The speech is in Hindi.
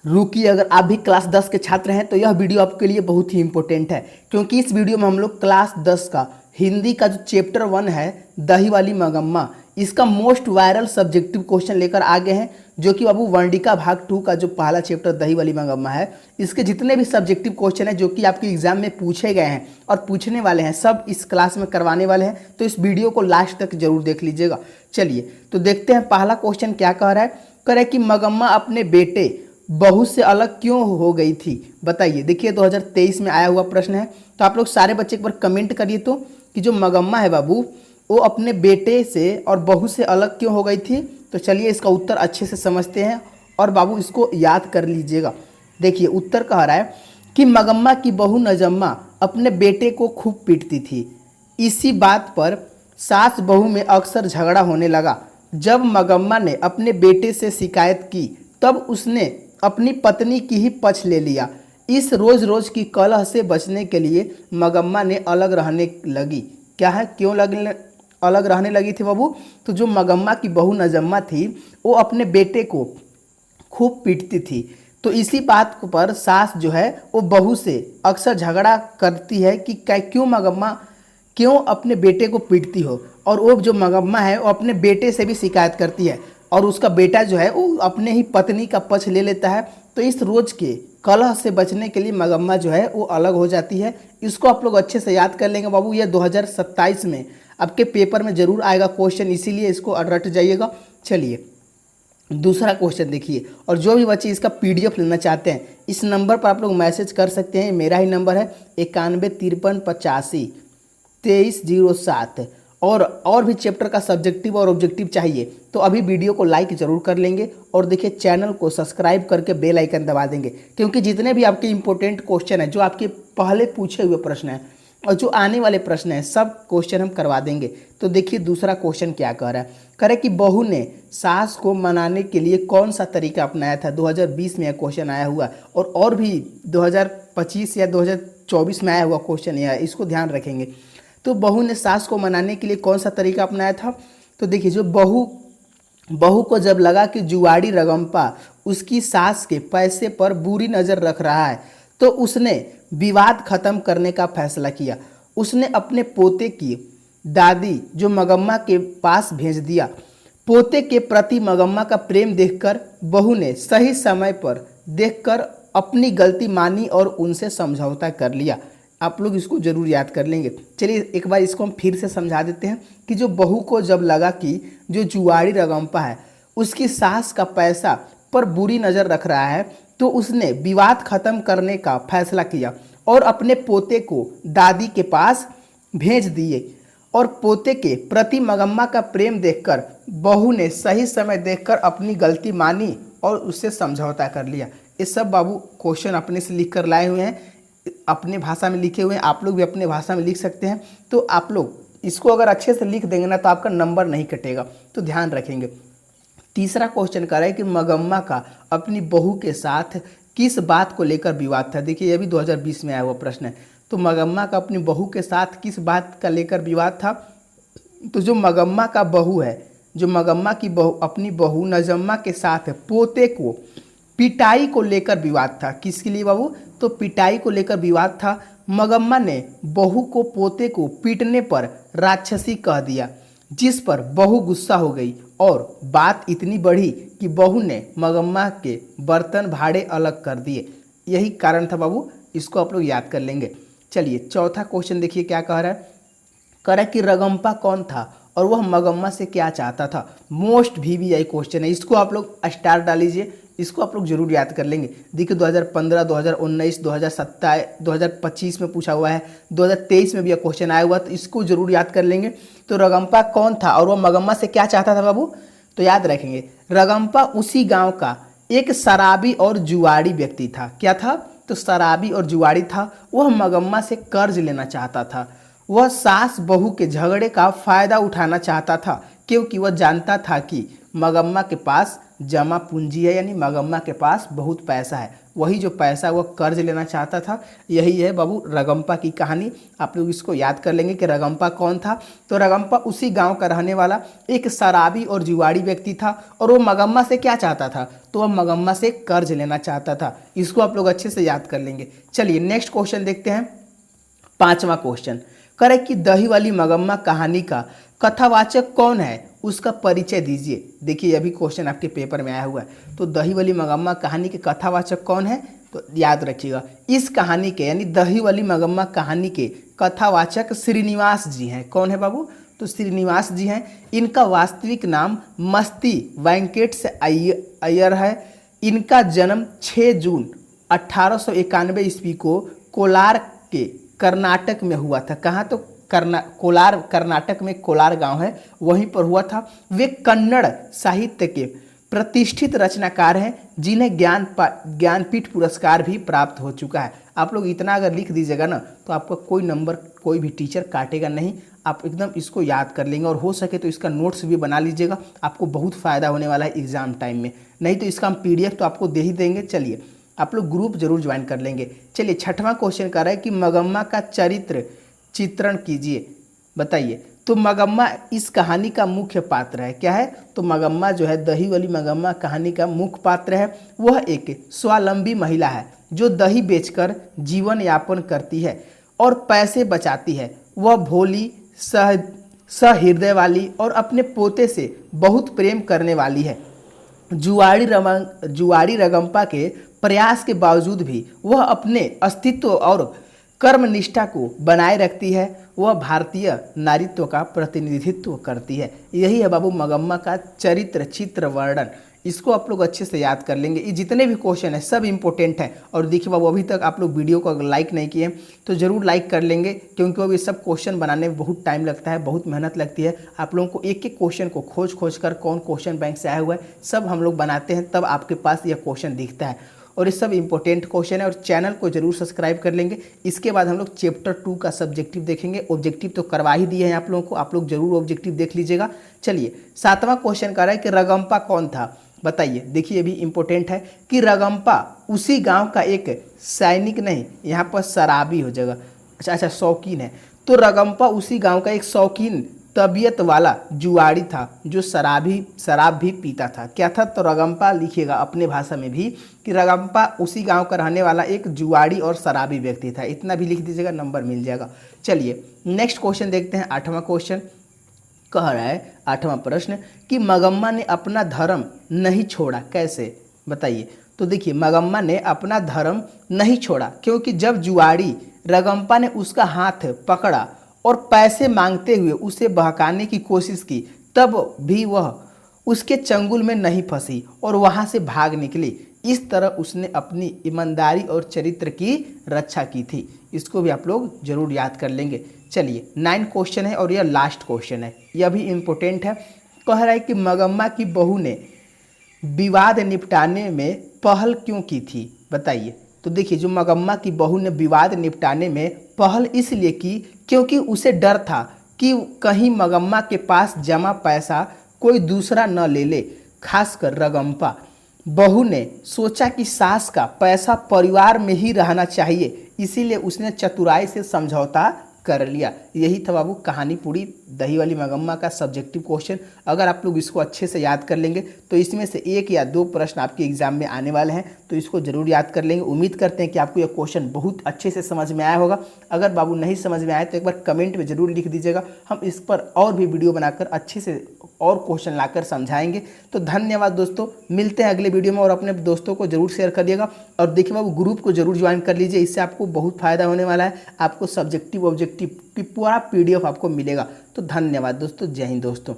रुकिए, अगर आप भी क्लास 10 के छात्र हैं तो यह वीडियो आपके लिए बहुत ही इंपॉर्टेंट है, क्योंकि इस वीडियो में हम लोग क्लास 10 का हिंदी का जो चैप्टर 1 है दही वाली मगम्मा, इसका मोस्ट वायरल सब्जेक्टिव क्वेश्चन लेकर आ गए हैं, जो कि बाबू वर्णिका भाग 2 का जो पहला चैप्टर दही वाली मगम्मा है, इसके जितने भी सब्जेक्टिव क्वेश्चन हैं जो कि आपके एग्जाम में पूछे गए हैं और पूछने वाले हैं, सब इस क्लास में करवाने वाले हैं। तो इस वीडियो को लास्ट तक जरूर देख लीजिएगा। चलिए तो देखते हैं पहला क्वेश्चन क्या कह रहा है। कह रहा है कि मगम्मा अपने बेटे बहू से अलग क्यों हो गई थी, बताइए। देखिए 2023 में आया हुआ प्रश्न है, तो आप लोग सारे बच्चे एक बार कमेंट करिए तो कि जो मगम्मा है बाबू वो अपने बेटे से और बहू से अलग क्यों हो गई थी। तो चलिए इसका उत्तर अच्छे से समझते हैं और बाबू इसको याद कर लीजिएगा। देखिए उत्तर कह रहा है कि मगम्मा की बहू नजम्मा अपने बेटे को खूब पीटती थी। इसी बात पर सास बहू में अक्सर झगड़ा होने लगा। जब मगम्मा ने अपने बेटे से शिकायत की तब उसने अपनी पत्नी की ही पक्ष ले लिया। इस रोज रोज की कलह से बचने के लिए मगम्मा ने अलग रहने लगी। क्या है, क्यों अलग रहने लगी थी बाबू? तो जो मगम्मा की बहू नजम्मा थी वो अपने बेटे को खूब पीटती थी, तो इसी बात पर सास जो है वो बहू से अक्सर झगड़ा करती है कि क्यों मगम्मा क्यों अपने बेटे को पीटती हो। और वो जो मगम्मा है वो अपने बेटे से भी शिकायत करती है और उसका बेटा जो है वो अपने ही पत्नी का पक्ष ले लेता है। तो इस रोज के कलह से बचने के लिए मगम्मा जो है वो अलग हो जाती है। इसको आप लोग अच्छे से याद कर लेंगे बाबू, ये 2027 में आपके पेपर में जरूर आएगा क्वेश्चन, इसीलिए इसको रट जाइएगा। चलिए दूसरा क्वेश्चन देखिए, और जो भी बच्चे इसका पीडीएफ लेना चाहते हैं इस नंबर पर आप लोग मैसेज कर सकते हैं। मेरा ही नंबर है 9153852307। और भी चैप्टर का सब्जेक्टिव और ऑब्जेक्टिव चाहिए तो अभी वीडियो को लाइक जरूर कर लेंगे और देखिए चैनल को सब्सक्राइब करके बेल आइकन दबा देंगे, क्योंकि जितने भी आपके इंपॉर्टेंट क्वेश्चन हैं, जो आपके पहले पूछे हुए प्रश्न हैं और जो आने वाले प्रश्न हैं, सब क्वेश्चन हम करवा देंगे। तो देखिए दूसरा क्वेश्चन क्या कह रहा है। कह रहा है कि बहू ने सास को मनाने के लिए कौन सा तरीका अपनाया था। 2020 में यह क्वेश्चन आया हुआ और भी 2025 या 2024 में आया हुआ क्वेश्चन यह है, इसको ध्यान रखेंगे। तो बहू ने सास को मनाने के लिए कौन सा तरीका अपनाया था। तो देखिए जो बहू को जब लगा कि जुआड़ी रगम्पा उसकी सास के पैसे पर बुरी नज़र रख रहा है तो उसने विवाद खत्म करने का फैसला किया। उसने अपने पोते की दादी जो मगम्मा के पास भेज दिया। पोते के प्रति मगम्मा का प्रेम देखकर बहू ने सही समय पर देखकर अपनी गलती मानी और उनसे समझौता कर लिया। आप लोग इसको जरूर याद कर लेंगे। चलिए एक बार इसको हम फिर से समझा देते हैं कि जो बहू को जब लगा कि जो जुआड़ी रगम्पा है उसकी सास का पैसा पर बुरी नज़र रख रहा है तो उसने विवाद खत्म करने का फैसला किया और अपने पोते को दादी के पास भेज दिए। और पोते के प्रति मगम्मा का प्रेम देखकर बहू ने सही समय देखकर अपनी गलती मानी और उससे समझौता कर लिया। ये सब बाबू क्वेश्चन अपने से लिख कर लाए हुए हैं, अपने भाषा में लिखे हुए हैं, आप लोग भी अपने भाषा में लिख सकते हैं। तो आप लोग इसको अगर अच्छे से लिख देंगे ना तो आपका नंबर नहीं कटेगा, तो ध्यान रखेंगे। तीसरा क्वेश्चन कर रहा है कि मगम्मा का अपनी बहू के साथ किस बात को लेकर विवाद था। देखिए यह भी 2020 में आया हुआ प्रश्न है। तो मगम्मा का अपनी बहू के साथ किस बात का लेकर विवाद था। तो जो मगम्मा का बहू है, जो मगम्मा की बहू अपनी बहू नजम्मा के साथ पोते को पिटाई को लेकर विवाद था। किसके लिए बाबू? तो पिटाई को लेकर विवाद था। मगम्मा ने बहू को पोते को पीटने पर राक्षसी कह दिया, जिस पर बहू गुस्सा हो गई और बात इतनी बढ़ी कि बहू ने मगम्मा के बर्तन भाड़े अलग कर दिए। यही कारण था बाबू, इसको आप लोग याद कर लेंगे। चलिए चौथा क्वेश्चन देखिए क्या कह रहा है। कह रहा है कि रगम्पा कौन था और वह मगम्मा से क्या चाहता था। मोस्ट VVI क्वेश्चन है, इसको आप लोग स्टार डालीजिए, इसको आप लोग जरूर याद कर लेंगे। देखिए 2015, 2019, 2027, 2025 में पूछा हुआ है, 2023 में भी यह क्वेश्चन आया हुआ, तो इसको जरूर याद कर लेंगे। तो रगम्पा कौन था और वह मगम्मा से क्या चाहता था बाबू? तो याद रखेंगे, रगम्पा उसी गांव का एक शराबी और जुआड़ी व्यक्ति था। क्या था? तो शराबी और जुआड़ी था। वह मगम्मा से कर्ज लेना चाहता था। वह सास बहू के झगड़े का फायदा उठाना चाहता था, क्योंकि वह जानता था कि मगम्मा के पास जमा पूंजी है, यानी मगम्मा के पास बहुत पैसा है। वही जो पैसा वह कर्ज लेना चाहता था, यही है बाबू रगम्पा की कहानी। आप लोग इसको याद कर लेंगे कि रगम्पा कौन था। तो रगम्पा उसी गांव का रहने वाला एक शराबी और जुआड़ी व्यक्ति था, और वो मगम्मा से क्या चाहता था, तो वह मगम्मा से कर्ज लेना चाहता था। इसको आप लोग अच्छे से याद कर लेंगे। चलिए नेक्स्ट क्वेश्चन देखते हैं। 5वां क्वेश्चन कह रहा है कि दही वाली मगम्मा कहानी का कथावाचक कौन है, उसका परिचय दीजिए। देखिए अभी क्वेश्चन आपके पेपर में आया हुआ है। तो दही वाली मगम्मा कहानी के कथावाचक कौन है, तो याद रखिएगा इस कहानी के यानी दही वाली मगम्मा कहानी के कथावाचक श्रीनिवास जी हैं। कौन है बाबू, तो श्रीनिवास जी हैं। इनका वास्तविक नाम मस्ती वेंकट अय्यर है। इनका जन्म 6 जून 1891 ईस्वी को कोलार के कर्नाटक में हुआ था। कहाँ, तो कोलार कर्नाटक में कोलार गांव है, वहीं पर हुआ था। वे कन्नड़ साहित्य के प्रतिष्ठित रचनाकार हैं, जिन्हें ज्ञानपीठ पुरस्कार भी प्राप्त हो चुका है। आप लोग इतना अगर लिख दीजिएगा ना तो आपका कोई नंबर कोई भी टीचर काटेगा नहीं। आप एकदम इसको याद कर लेंगे, और हो सके तो इसका नोट्स भी बना लीजिएगा, आपको बहुत फ़ायदा होने वाला है एग्जाम टाइम में। नहीं तो इसका हम PDF तो आपको दे ही देंगे। चलिए आप लोग ग्रुप जरूर ज्वाइन कर लेंगे। चलिए 6वां क्वेश्चन कर रहा है कि मगम्मा का चरित्र चित्रण कीजिए, बताइए। तो मगम्मा इस कहानी का मुख्य पात्र है। क्या है, तो मगम्मा जो है दही वाली मगम्मा कहानी का मुख्य पात्र है। वह एक स्वावलंबी महिला है जो दही बेचकर जीवन यापन करती है और पैसे बचाती है। वह भोली, सहृदय वाली और अपने पोते से बहुत प्रेम करने वाली है। जुआड़ी रगम्पा के प्रयास के बावजूद भी वह अपने अस्तित्व और कर्मनिष्ठा को बनाए रखती है। वह भारतीय नारीत्व का प्रतिनिधित्व करती है। यही है बाबू मगम्मा का चरित्र चित्र वर्णन। इसको आप लोग अच्छे से याद कर लेंगे। ये जितने भी क्वेश्चन है सब इंपॉर्टेंट है। और देखिए बाबू अभी तक आप लोग वीडियो को अगर लाइक नहीं किए तो ज़रूर लाइक कर लेंगे, क्योंकि अब ये सब क्वेश्चन बनाने में बहुत टाइम लगता है, बहुत मेहनत लगती है। आप लोगों को एक एक क्वेश्चन को खोज कर कौन क्वेश्चन बैंक से आया हुआ है सब हम लोग बनाते हैं, तब आपके पास यह क्वेश्चन दिखता है। और ये सब इंपॉर्टेंट क्वेश्चन है, और चैनल को जरूर सब्सक्राइब कर लेंगे। इसके बाद हम लोग चैप्टर 2 का सब्जेक्टिव देखेंगे। ऑब्जेक्टिव तो करवा ही दिए हैं आप लोगों को, आप लोग जरूर ऑब्जेक्टिव देख लीजिएगा। चलिए 7वां क्वेश्चन कह रहा है कि रगम्पा कौन था, बताइए। देखिए ये भी इंपॉर्टेंट है कि रगम्पा उसी गांव का एक सैनिक नहीं, यहाँ पर शराबी हो जाएगा, अच्छा शौकीन है। तो रगम्पा उसी गांव का एक शौकीन तबीयत वाला जुआड़ी था जो शराब भी पीता था। क्या था, तो रगम्पा लिखिएगा अपने भाषा में भी कि रगम्पा उसी गांव का रहने वाला एक जुआड़ी और शराबी व्यक्ति था। इतना भी लिख दीजिएगा, नंबर मिल जाएगा। चलिए नेक्स्ट क्वेश्चन देखते हैं। 8वां क्वेश्चन कह रहा है, 8वां प्रश्न कि मगम्मा ने अपना धर्म नहीं छोड़ा, कैसे, बताइए। तो देखिए मगम्मा ने अपना धर्म नहीं छोड़ा क्योंकि जब जुआड़ी रगम्पा ने उसका हाथ पकड़ा और पैसे मांगते हुए उसे बहकाने की कोशिश की, तब भी वह उसके चंगुल में नहीं फंसी और वहां से भाग निकली। इस तरह उसने अपनी ईमानदारी और चरित्र की रक्षा की थी। इसको भी आप लोग जरूर याद कर लेंगे। चलिए 9 क्वेश्चन है और यह लास्ट क्वेश्चन है, यह भी इम्पोर्टेंट है। कह रहा है कि मगम्मा की बहू ने विवाद निपटाने में पहल क्यों की थी, बताइए। तो देखिए जो मगम्मा की बहू ने विवाद निपटाने में पहल इसलिए की क्योंकि उसे डर था कि कहीं मगम्मा के पास जमा पैसा कोई दूसरा न ले ले। खासकर रगम्पा बहू ने सोचा कि सास का पैसा परिवार में ही रहना चाहिए, इसीलिए उसने चतुराई से समझौता कर लिया। यही था बाबू कहानी पूरी दही वाली मगम्मा का सब्जेक्टिव क्वेश्चन। अगर आप लोग इसको अच्छे से याद कर लेंगे तो इसमें से 1 या 2 प्रश्न आपके एग्जाम में आने वाले हैं, तो इसको जरूर याद कर लेंगे। उम्मीद करते हैं कि आपको यह क्वेश्चन बहुत अच्छे से समझ में आया होगा। अगर बाबू नहीं समझ में आया तो एक बार कमेंट में जरूर लिख दीजिएगा, हम इस पर और भी वीडियो बनाकर अच्छे से और क्वेश्चन लाकर समझाएंगे। तो धन्यवाद दोस्तों, मिलते हैं अगले वीडियो में, और अपने दोस्तों को जरूर शेयर करिएगा। और देखिए बाबू ग्रुप को जरूर ज्वाइन कर लीजिए, इससे आपको बहुत फायदा होने वाला है। आपको सब्जेक्टिव ऑब्जेक्टिव की पूरा PDF आपको मिलेगा। तो धन्यवाद दोस्तों, जय हिंद दोस्तों।